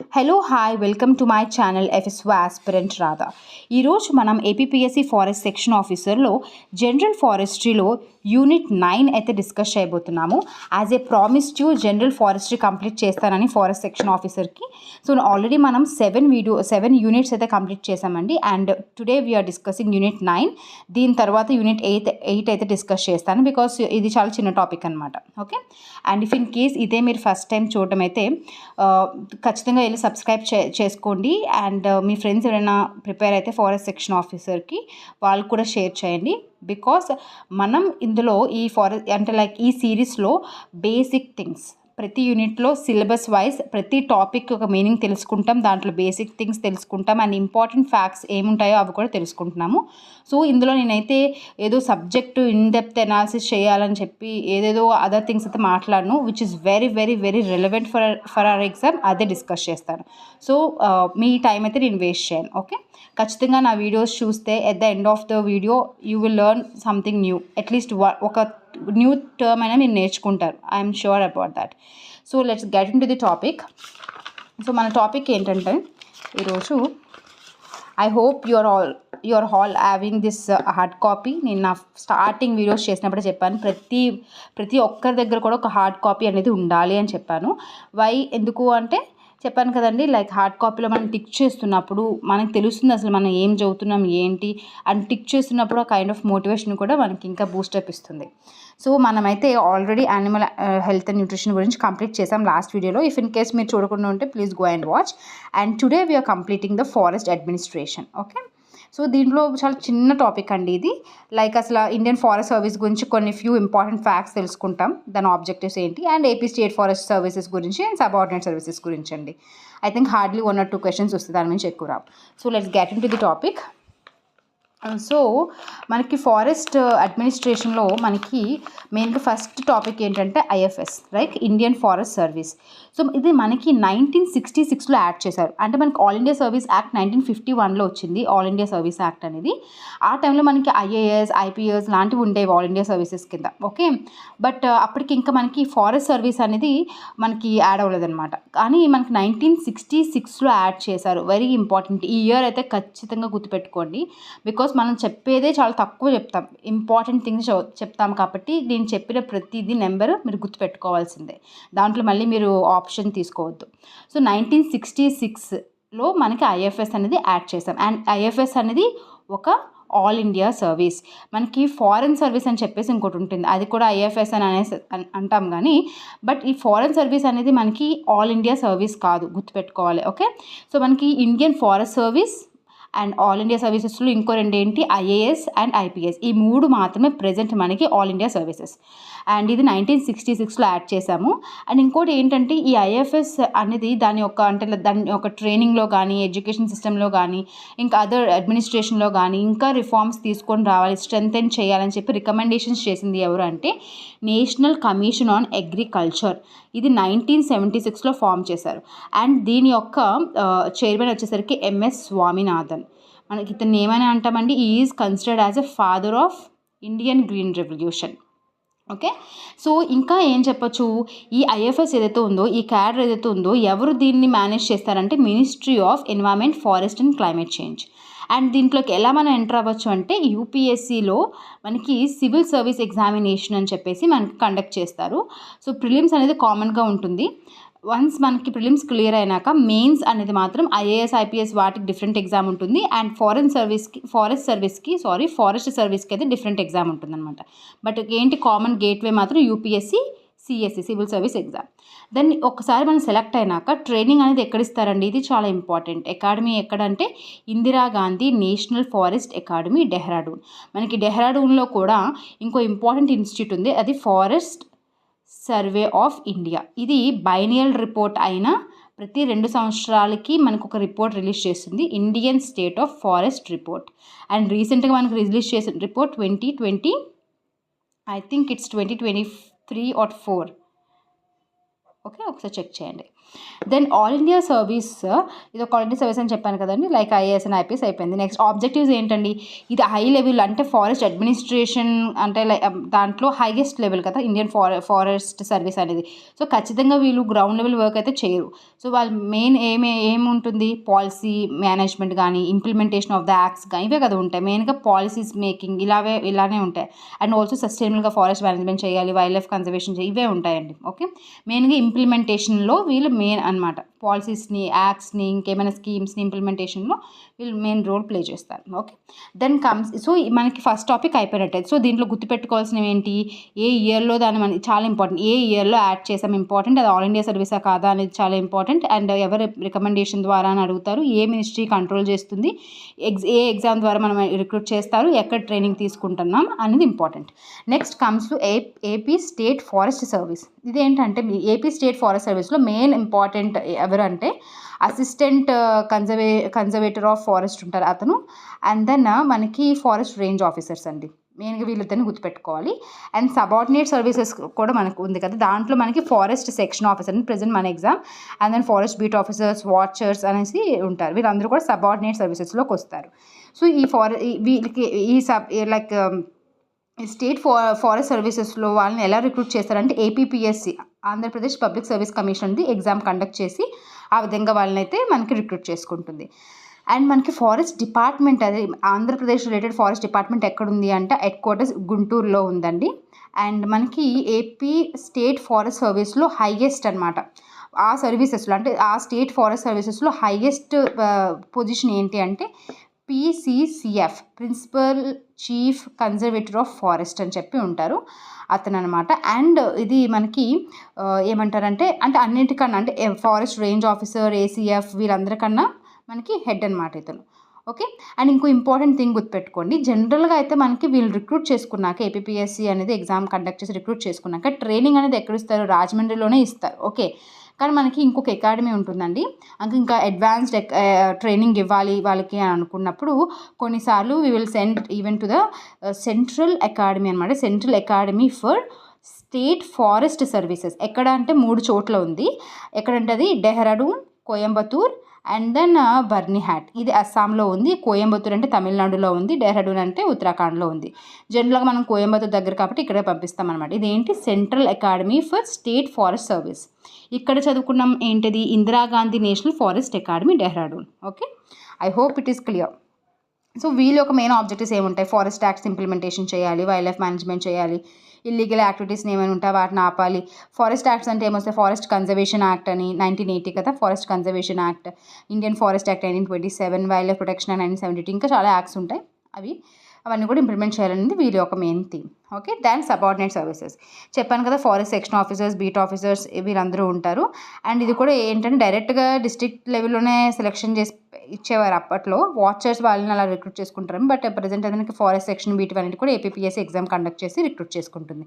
Hello hi welcome to my channel FSO aspirant Radha. ఈరోజు మనం APPSC forest section ఆఫీసర్లో general ఫారెస్ట్రీలో యూనిట్ 9 అయితే డిస్కస్ చేయబోతున్నాము. As a promised you general forestry complete చేస్తానని ఫారెస్ట్ సెక్షన్ ఆఫీసర్కి. సో ఆల్రెడీ మనం 7 యూనిట్స్ అయితే కంప్లీట్ చేసామండి. And today we're discussing unit 9. దీని తర్వాత యూనిట్ 8 అయితే డిస్కస్ చేస్తాను, బికాస్ ఇది చాలా చిన్న టాపిక్ అనమాట. Okay, and if in case ఇదే మీరు ఫస్ట్ టైం చూడటం అయితే ఖచ్చితంగా వెళ్ళి సబ్స్క్రైబ్ చేసుకోండి. అండ్ మీ ఫ్రెండ్స్ ఎవరైనా ప్రిపేర్ అయితే ఫారెస్ట్ సెక్షన్ ఆఫీసర్కి వాళ్ళు కూడా షేర్ చేయండి. బికాస్ మనం ఇందులో ఈ ఈ సిరీస్లో బేసిక్ థింగ్స్ ప్రతి యూనిట్లో సిలబస్ వైజ్ ప్రతి టాపిక్ ఒక మీనింగ్ తెలుసుకుంటాం, దాంట్లో బేసిక్ థింగ్స్ తెలుసుకుంటాం, అండ్ ఇంపార్టెంట్ ఫ్యాక్ట్స్ ఏముంటాయో అవి కూడా తెలుసుకుంటున్నాము. సో ఇందులో నేనైతే ఏదో సబ్జెక్టు ఇన్ డెప్త్ అనాలిసిస్ చేయాలని చెప్పి ఏదేదో అదర్ థింగ్స్ అయితే మాట్లాడను, which is very very very relevant for our exam. అదే డిస్కస్ చేస్తాను. సో మీ టైం అయితే నేను వేస్ట్ చేయను. ఓకే, ఖచ్చితంగా నా వీడియోస్ చూస్తే at the end of the video you will learn something new. At least ఒక న్యూ టర్మ్ అయినా మీరు నేర్చుకుంటారు. I'm sure about that. So let's get in to the topic. So మన టాపిక్ ఏంటంటే ఈరోజు I hope you're all having this hard copy. నేను నా starting videos చేసినప్పుడే చెప్పాను, ప్రతి ఒక్కరి దగ్గర కూడా ఒక హార్డ్ కాపీ అనేది ఉండాలి అని చెప్పాను. ఎందుకు అంటే చెప్పాను కదండి, లైక్ హార్డ్ కాపీలో మనం టిక్ చేస్తున్నప్పుడు మనకు తెలుస్తుంది అసలు మనం ఏం చదువుతున్నాం ఏంటి, అండ్ టిక్ చేస్తున్నప్పుడు ఆ కైండ్ ఆఫ్ మోటివేషన్ కూడా మనకి ఇంకా బూస్టప్ ఇస్తుంది. సో మనమైతే already animal health and nutrition గురించి కంప్లీట్ చేసాం లాస్ట్ వీడియోలో. ఇఫ్ ఇన్ కేస్ మీరు చూడకుండా ఉంటే please go and watch. And today we're completing the forest administration. Okay, so దీంట్లో చాలా చిన్న టాపిక్ అండి ఇది. లైక్ అసలు ఇండియన్ ఫారెస్ట్ సర్వీస్ గురించి కొన్ని ఫ్యూ ఇంపార్టెంట్ ఫ్యాక్ట్స్ తెలుసుకుంటాం, దాని ఆబ్జెక్టివ్స్ ఏంటి, and AP state forest services గురించి అండ్ సబార్డినేట్ సర్వీసెస్ గురించి అండి. I think hardly 1 or 2 questions వస్తుంది, దాని నుంచి ఎక్కువ రావు. So let's get in to the topic. So మనకి ఫారెస్ట్ అడ్మినిస్ట్రేషన్లో మనకి మెయిన్గా ఫస్ట్ టాపిక్ ఏంటంటే IFS, like Indian forest service. So ఇది మనకి 1966లో యాడ్ చేశారు. అంటే మనకి ఆల్ ఇండియా సర్వీస్ యాక్ట్ 1951లో వచ్చింది, ఆల్ ఇండియా సర్వీస్ యాక్ట్ అనేది. ఆ టైంలో మనకి ఐఏఎస్ ఐపీఎస్ లాంటివి ఉండేవి ఆల్ ఇండియా సర్వీసెస్ కింద. ఓకే, బట్ అప్పటికి ఇంకా మనకి ఫారెస్ట్ సర్వీస్ అనేది మనకి యాడ్ అవ్వలేదన్నమాట. కానీ మనకి 1966లో యాడ్ చేశారు. Very important. ఈ ఇయర్ అయితే ఖచ్చితంగా గుర్తుపెట్టుకోండి, బికాస్ మనం చెప్పేదే చాలా తక్కువ చెప్తాం, ఇంపార్టెంట్ థింగ్స్ చెప్తాం. కాబట్టి నేను చెప్పిన ప్రతిదీ నెంబర్ మీరు గుర్తుపెట్టుకోవాల్సిందే, దాంట్లో మళ్ళీ మీరు ఆప్షన్ తీసుకోవద్దు. సో 1966లో మనకి ఐఎఫ్ఎస్ అనేది యాడ్ చేసాం. అండ్ ఐఎఫ్ఎస్ అనేది ఒక ఆల్ ఇండియా సర్వీస్. మనకి ఫారెన్ సర్వీస్ అని చెప్పేసి ఇంకోటి ఉంటుంది, అది కూడా ఐఎఫ్ఎస్ అని అంటాం. కానీ బట్ ఈ ఫారెన్ సర్వీస్ అనేది మనకి ఆల్ ఇండియా సర్వీస్ కాదు, గుర్తుపెట్టుకోవాలి. ఓకే, సో మనకి Indian forest service and all India సర్వీసెస్లో ఇంకో రెండు ఏంటి, ఐఏఎస్ అండ్ ఐపీఎస్. ఈ 3 మాత్రమే ప్రజెంట్ మనకి ఆల్ ఇండియా సర్వీసెస్. అండ్ ఇది 1966లో యాడ్ చేశాము. అండ్ ఇంకోటి ఏంటంటే ఈ ఐఎఫ్ఎస్ అనేది దాని యొక్క ట్రైనింగ్లో కానీ, ఎడ్యుకేషన్ సిస్టంలో కానీ, ఇంకా అదర్ అడ్మినిస్ట్రేషన్లో కానీ ఇంకా రిఫార్మ్స్ తీసుకొని రావాలి, స్ట్రెంథెన్ చేయాలని చెప్పి రికమెండేషన్స్ చేసింది ఎవరు అంటే నేషనల్ కమిషన్ ఆన్ అగ్రికల్చర్. ఇది 1976లో ఫామ్ చేశారు. అండ్ దీని యొక్క చైర్మన్ వచ్చేసరికి ఎంఎస్ స్వామినాథన్. మనకి ఇతను ఏమైనా అంటామండి, ఈ is considered as a father of Indian green revolution. Okay, so ఇంకా ఏం చెప్పచ్చు, ఈ ఐఎఫ్ఎస్ ఏదైతే ఉందో, ఈ క్యాడర్ ఏదైతే ఉందో, ఎవరు దీన్ని మేనేజ్ చేస్తారంటే ministry of environment, forest and climate change. And దీంట్లోకి ఎలా మనం ఎంటర్ అవ్వచ్చు అంటే యూపీఎస్సీలో మనకి సివిల్ సర్వీస్ ఎగ్జామినేషన్ అని చెప్పేసి మనకి కండక్ట్ చేస్తారు. సో ప్రిలిమ్స్ అనేది కామన్గా ఉంటుంది. వన్స్ మనకి ప్రిలిమ్స్ క్లియర్ అయినాక మెయిన్స్ అనేది మాత్రం ఐఏఎస్ ఐపీఎస్ వాటికి డిఫరెంట్ ఎగ్జామ్ ఉంటుంది. అండ్ ఫారెస్ట్ సర్వీస్కి అయితే డిఫరెంట్ ఎగ్జామ్ ఉంటుంది అనమాట. బట్ ఏంటి కామన్ గేట్వే మాత్రం UPSC CSC, civil service exam. Then ఒకసారి మనం సెలెక్ట్ అయినాక ట్రైనింగ్ అనేది ఎక్కడ ఇస్తారండి, ఇది చాలా ఇంపార్టెంట్. అకాడమీ ఎక్కడంటే Indira Gandhi national forest academy, Dehradun. మనకి డెహ్రాడూన్లో కూడా ఇంకో ఇంపార్టెంట్ ఇన్స్టిట్యూట్ ఉంది, అది ఫారెస్ట్ సర్వే ఆఫ్ ఇండియా. ఇది బైనియల్ రిపోర్ట్ అయినా ప్రతి 2 సంవత్సరాలకి మనకు ఒక రిపోర్ట్ రిలీజ్ చేస్తుంది, Indian state of forest report. And రీసెంట్గా మనకు రిలీజ్ చేసిన report 2020, I think it's 2023 or 4. Okay, ఒకసారి చెక్ చేయండి. దెన్ ఆల్ ఇండియా సర్వీస్, ఇది ఒక ఆల్ ఇండియా సర్వీస్ అని చెప్పాను కదండి, లైక్ ఐఏఎస్ అండ్ ఐపీఎస్ అయిపోయింది. నెక్స్ట్ ఆబ్జెక్టివ్స్ ఏంటండి, ఇది హై లెవెల్ అంటే ఫారెస్ట్ అడ్మినిస్ట్రేషన్ అంటే దాంట్లో హైయెస్ట్ లెవెల్ కదా ఇండియన్ ఫారెస్ట్ సర్వీస్ అనేది. సో ఖచ్చితంగా వీళ్ళు గ్రౌండ్ లెవెల్ వర్క్ అయితే చేయరు. సో వాళ్ళు మెయిన్ ఏముంటుంది, పాలసీ మేనేజ్మెంట్ కానీ ఇంప్లిమెంటేషన్ ఆఫ్ ద యాక్ట్స్ కానీ ఇవే కదా ఉంటాయి. మెయిన్గా పాలసీస్ మేకింగ్ ఇలానే ఉంటాయి. అండ్ ఆల్సో సస్టైనబుల్గా ఫారెస్ట్ మేనేజ్మెంట్ చేయాలి, వైల్డ్ లైఫ్ కన్జర్వేషన్ చేయాలి, ఇవే ఉంటాయండి. ఓకే, మెయిన్గా ఇంప్లిమెంటేషన్లో వీళ్ళు మెయిన్ అనమాట. పాలసీస్ని, యాక్ట్స్ని, ఇంకేమైనా స్కీమ్స్ని ఇంప్లిమెంటేషన్లో వీళ్ళు మెయిన్ రోల్ ప్లే చేస్తారు. ఓకే, దెన్ కమ్స్, సో మనకి ఫస్ట్ టాపిక్ అయిపోయినట్టే. సో దీంట్లో గుర్తుపెట్టుకోవాల్సినవి ఏంటి, ఏ ఇయర్లో దాన్ని మనకి చాలా ఇంపార్టెంట్, ఏ ఇయర్లో యాడ్ చేసాం ఇంపార్టెంట్, అది ఆల్ ఇండియా సర్వీసా కాదా అనేది చాలా ఇంపార్టెంట్. అండ్ ఎవరి రికమెండేషన్ ద్వారా అని అడుగుతారు, ఏ మినిస్ట్రీ కంట్రోల్ చేస్తుంది, ఏ ఎగ్జామ్ ద్వారా మనం రిక్రూట్ చేస్తారు, ఎక్కడ ట్రైనింగ్ తీసుకుంటున్నాం అనేది important. Next comes to AP state forest service. ఇదేంటంటే ఏపీ స్టేట్ ఫారెస్ట్ సర్వీస్లో మెయిన్ ఇంపార్టెంట్ ఎవరంటే అసిస్టెంట్ కన్జర్వేటర్ ఆఫ్ ఫారెస్ట్ ఉంటారు అతను, అండ్ దెన్ మనకి ఫారెస్ట్ రేంజ్ ఆఫీసర్స్ అండి, మెయిన్గా వీళ్ళిద్దరిని గుర్తుపెట్టుకోవాలి. అండ్ సబార్డినేట్ సర్వీసెస్ కూడా మనకు ఉంది కదా, దాంట్లో మనకి ఫారెస్ట్ సెక్షన్ ఆఫీసర్ అని ప్రెజెంట్ మన exam, and then forest beat officers, watchers అనేసి ఉంటారు. వీళ్ళందరూ కూడా సబార్డినేట్ సర్వీసెస్లోకి వస్తారు. సో వీళ్ళకి లైక్ స్టేట్ ఫారెస్ట్ సర్వీసెస్లో వాళ్ళని ఎలా రిక్రూట్ చేస్తారంటే ఏపీపీఎస్సీ, ఆంధ్రప్రదేశ్ పబ్లిక్ సర్వీస్ కమిషన్ది ఎగ్జామ్ కండక్ట్ చేసి ఆ విధంగా వాళ్ళని అయితే మనకి రిక్రూట్ చేసుకుంటుంది. అండ్ మనకి ఫారెస్ట్ డిపార్ట్మెంట్, అదే ఆంధ్రప్రదేశ్ రిలేటెడ్ ఫారెస్ట్ డిపార్ట్మెంట్ ఎక్కడుంది అంటే హెడ్ క్వార్టర్స్ గుంటూరులో ఉందండి. అండ్ మనకి ఏపీ స్టేట్ ఫారెస్ట్ సర్వీస్లో హైయెస్ట్ అనమాట ఆ సర్వీసెస్లో, అంటే ఆ స్టేట్ ఫారెస్ట్ సర్వీసెస్లో హైయెస్ట్ పొజిషన్ ఏంటి అంటే PCCF, principal chief conservator of forest అని చెప్పి ఉంటారు అతను అనమాట. అండ్ ఇది మనకి ఏమంటారంటే అంటే అన్నిటికన్నా అంటే ఫారెస్ట్ రేంజ్ ఆఫీసర్, ACF వీళ్ళందరికన్నా మనకి హెడ్ అనమాట ఇతను. ఓకే, అండ్ ఇంకో ఇంపార్టెంట్ థింగ్ గుర్తుపెట్టుకోండి, జనరల్గా అయితే మనకి వీళ్ళు రిక్రూట్ చేసుకున్నాక ఏపీపీఎస్సీ అనేది ఎగ్జామ్ కండక్ట్ చేసి రిక్రూట్ చేసుకున్నాక ట్రైనింగ్ అనేది ఎక్కడ ఇస్తారు, రాజమండ్రిలోనే ఇస్తారు. ఓకే, కానీ మనకి ఇంకొక అకాడమీ ఉంటుందండి, ఇంకా అడ్వాన్స్డ్ ట్రైనింగ్ ఇవ్వాలి వాళ్ళకి అని అనుకున్నప్పుడు కొన్నిసార్లు we will send even to the central academy అనమాట. Central academy for state forest services ఎక్కడ అంటే 3 చోట్ల ఉంది. ఎక్కడంటే అది డెహ్రాడూన్, కోయంబత్తూర్ అండ్ దెన్ బర్నిహాట్, ఇది అస్సాంలో ఉంది. కోయంబత్తూర్ అంటే తమిళనాడులో ఉంది, డెహ్రాడూన్ అంటే ఉత్తరాఖండ్లో ఉంది. జనరల్గా మనం కోయంబత్తూర్ దగ్గర కాబట్టి ఇక్కడే పంపిస్తాం అనమాట. ఇదేంటి central academy for state forest service. ఇక్కడ చదువుకున్నాం ఏంటిది, Indira Gandhi national forest academy Dehradun. Okay, I hope it is clear. So వీళ్ళ యొక్క మెయిన్ ఆబ్జెక్టివ్స్ ఏముంటాయి, ఫారెస్ట్ యాక్ట్స్ ఇంప్లిమెంటేషన్ చేయాలి, వైల్డ్ లైఫ్ మేనేజ్మెంట్ చేయాలి, ఇల్లీగల్ యాక్టివిటీస్ని ఏమైనా ఉంటాయి వాటిని ఆపాలి. ఫారెస్ట్ యాక్ట్స్ అంటే ఏమొస్తాయి, ఫారెస్ట్ కన్జర్వేషన్ యాక్ట్ అని 1980 కదా, forest conservation act, Indian forest act 1927, wild life protection act 1972, ఇంకా చాలా యాక్ట్స్ ఉంటాయి. అవన్నీ కూడా ఇంప్లిమెంట్ చేయాలనేది వీరి యొక్క మెయిన్ థీమ్. ఓకే, దాని సబార్డినేట్ సర్వీసెస్ చెప్పాను కదా, forest section officers, beat officers వీరందరూ ఉంటారు. అండ్ ఇది కూడా ఏంటంటే డైరెక్ట్గా డిస్ట్రిక్ట్ లెవెల్లోనే సెలెక్షన్ చేసి ఇచ్చేవారు అప్పట్లో, వాచర్స్ వాళ్ళని అలా రిక్రూట్ చేసుకుంటారు. బట్ ప్రజెంట్ అతనికి ఫారెస్ట్ సెక్షన్ బీట్ అనేది కూడా ఏపీపీఎస్సీ ఎగ్జామ్ కండక్ట్ చేసి రిక్రూట్ చేసుకుంటుంది.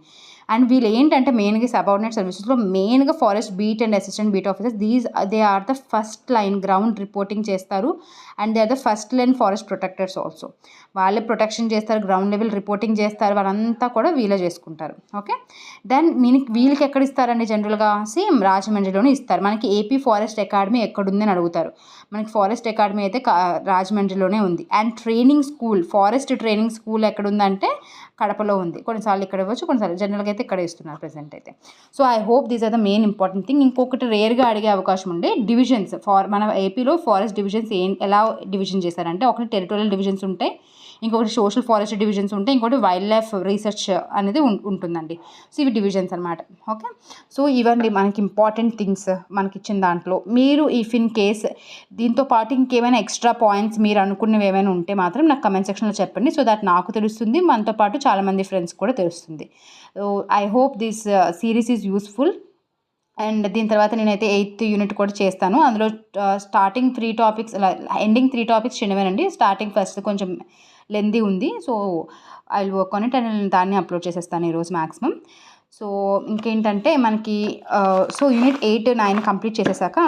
అండ్ వీళ్ళు ఏంటంటే మెయిన్గా సబార్డినేట్ సర్వీసెస్లో మెయిన్గా forest beat and assistant beat officers, they are the first line ground reporting చేస్తారు. And they are the first line forest protectors also, వాళ్ళే ప్రొటెక్షన్ చేస్తారు, గ్రౌండ్ లెవెల్ రిపోర్టింగ్ చేస్తారు, వాళ్ళంతా కూడా వీళ్ళే చేసుకుంటారు. ఓకే, దెన్ వీళ్ళకి ఎక్కడ ఇస్తారండి, జనరల్గా సేమ్ రాజమండ్రిలోనే ఇస్తారు. మనకి ఏపీ ఫారెస్ట్ అకాడమీ ఎక్కడుంది అని అడుగుతారు. మనకి ఫారెస్ట్ అకాడమీ అయితే రాజమండ్రిలోనే ఉంది. And training school, forest training school ఎక్కడుందంటే కడపలో ఉంది. కొన్నిసార్లు ఇక్కడ ఇవ్వచ్చు, కొన్నిసార్లు జనరల్గా అయితే ఇక్కడ ఇస్తున్నారు ప్రెసెంట్ అయితే. So I hope these are the main important thing. ఇంకొకటి రేర్గా అడిగే అవకాశం ఉండే డివిజన్స్, మన ఏపీలో ఫారెస్ట్ డివిజన్స్ ఎలా డివిజన్ చేశారంటే, ఒకటి టెరిటోరియల్ డివిజన్స్ ఉంటాయి, ఇంకొకటి సోషల్ ఫారెస్ట్ డివిజన్స్ ఉంటాయి, ఇంకోటి వైల్డ్ లైఫ్ రీసెర్చ్ అనేది ఉంటుందండి. సో ఇవి డివిజన్స్ అనమాట. ఓకే, సో ఇవన్నీ మనకి ఇంపార్టెంట్ థింగ్స్ మనకి ఇచ్చిన దాంట్లో. మీరు ఇఫ్ ఇన్ కేస్ దీంతో పాటు ఇంకేమైనా ఎక్స్ట్రా పాయింట్స్ మీరు అనుకున్నవి ఏమైనా ఉంటే మాత్రం నాకు కమెంట్ సెక్షన్లో చెప్పండి, సో దట్ నాకు తెలుస్తుంది, మనతో పాటు చాలామంది ఫ్రెండ్స్ కూడా తెలుస్తుంది. I hope this series is useful. And దీని తర్వాత నేనైతే 8th యూనిట్ కూడా చేస్తాను. అందులో స్టార్టింగ్ 3 టాపిక్స్, ఎండింగ్ 3 టాపిక్స్ చిన్నవేనండి. స్టార్టింగ్ ఫస్ట్ కొంచెం లెందీ ఉంది. So I will work on it and దాన్ని అప్లోడ్ చేసేస్తాను ఈరోజు మ్యాక్సిమం. సో ఇంకేంటంటే మనకి సో యూనిట్ 8, 9 కంప్లీట్ చేసేసాక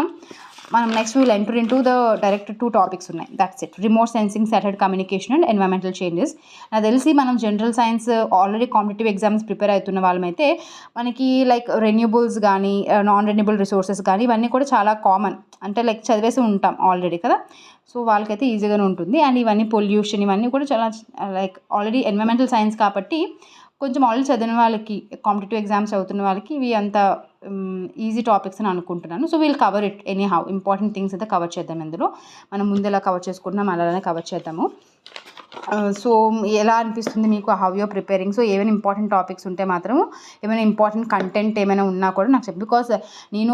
మనం next will enter into the direct 2 topics ఉన్నాయి. That's it. Remote sensing, satellite communication and environmental changes. నాకు తెలిసి మనం general science already competitive exams prepare అవుతున్న వాళ్ళమైతే మనకి లైక్ రెన్యూబుల్స్ కానీ నాన్ రెన్యూబుల్ రిసోర్సెస్ కానీ ఇవన్నీ కూడా చాలా కామన్, అంటే లైక్ చదివేసి ఉంటాం ఆల్రెడీ కదా. సో వాళ్ళకైతే ఈజీగానే ఉంటుంది. అండ్ ఇవన్నీ పొల్యూషన్ ఇవన్నీ కూడా చాలా లైక్ ఆల్రెడీ ఎన్విరాన్మెంటల్ సైన్స్ కాబట్టి కొంచెం ఆల్రెడీ చదివిన వాళ్ళకి, కాంపిటేటివ్ ఎగ్జామ్స్ చదువుతున్న వాళ్ళకి ఇవి అంత ఈజీ టాపిక్స్ అని అనుకుంటున్నాను. So we'll cover it anyhow. Important things అయితే కవర్ చేద్దాం ఇందులో. మనం ముందు ఎలా కవర్ చేసుకుంటున్నాం అలానే కవర్ చేద్దాము. సో ఎలా అనిపిస్తుంది మీకు, హౌ యూర్ ప్రిపేరింగ్? సో ఏమైనా ఇంపార్టెంట్ టాపిక్స్ ఉంటే మాత్రం, ఏమైనా ఇంపార్టెంట్ కంటెంట్ ఏమైనా ఉన్నా కూడా నాకు చెప్పు. బికాస్ నేను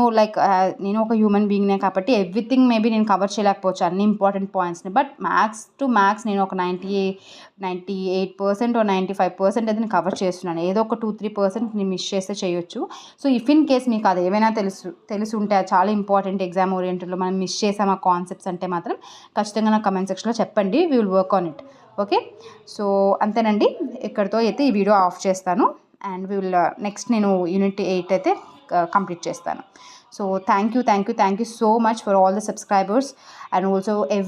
ఒక హ్యూమన్ బీయింగ్నే కాబట్టి ఎవ్రీథింగ్ మేబీ నేను కవర్ చేయలేకపోవచ్చు అన్ని ఇంపార్టెంట్ పాయింట్స్ని. బట్ మ్యాథ్స్ టు మ్యాథ్స్ నేను ఒక 98% or 95% అయితే నేను కవర్ చేస్తున్నాను. ఏదో ఒక 2-3% నేను మిస్ చేస్తే చేయొచ్చు. సో ఇఫ్ ఇన్ కేస్ మీకు అది ఏమైనా తెలిసి ఉంటే అది చాలా ఇంపార్టెంట్ ఎగ్జామ్ ఓరియంటెడ్లో మనం మిస్ చేసాం ఆ కాన్సెప్ట్స్ అంటే మాత్రం ఖచ్చితంగా నా కమెంట్ సెక్షన్లో చెప్పండి. We will work on it. Okay, so అంతేనండి. ఇక్కడితో అయితే ఈ వీడియో ఆఫ్ చేస్తాను. అండ్ వీ విల్ నెక్స్ట్ నేను యూనిట్ 8 అయితే కంప్లీట్ చేస్తాను. So thank you so much for all the subscribers and also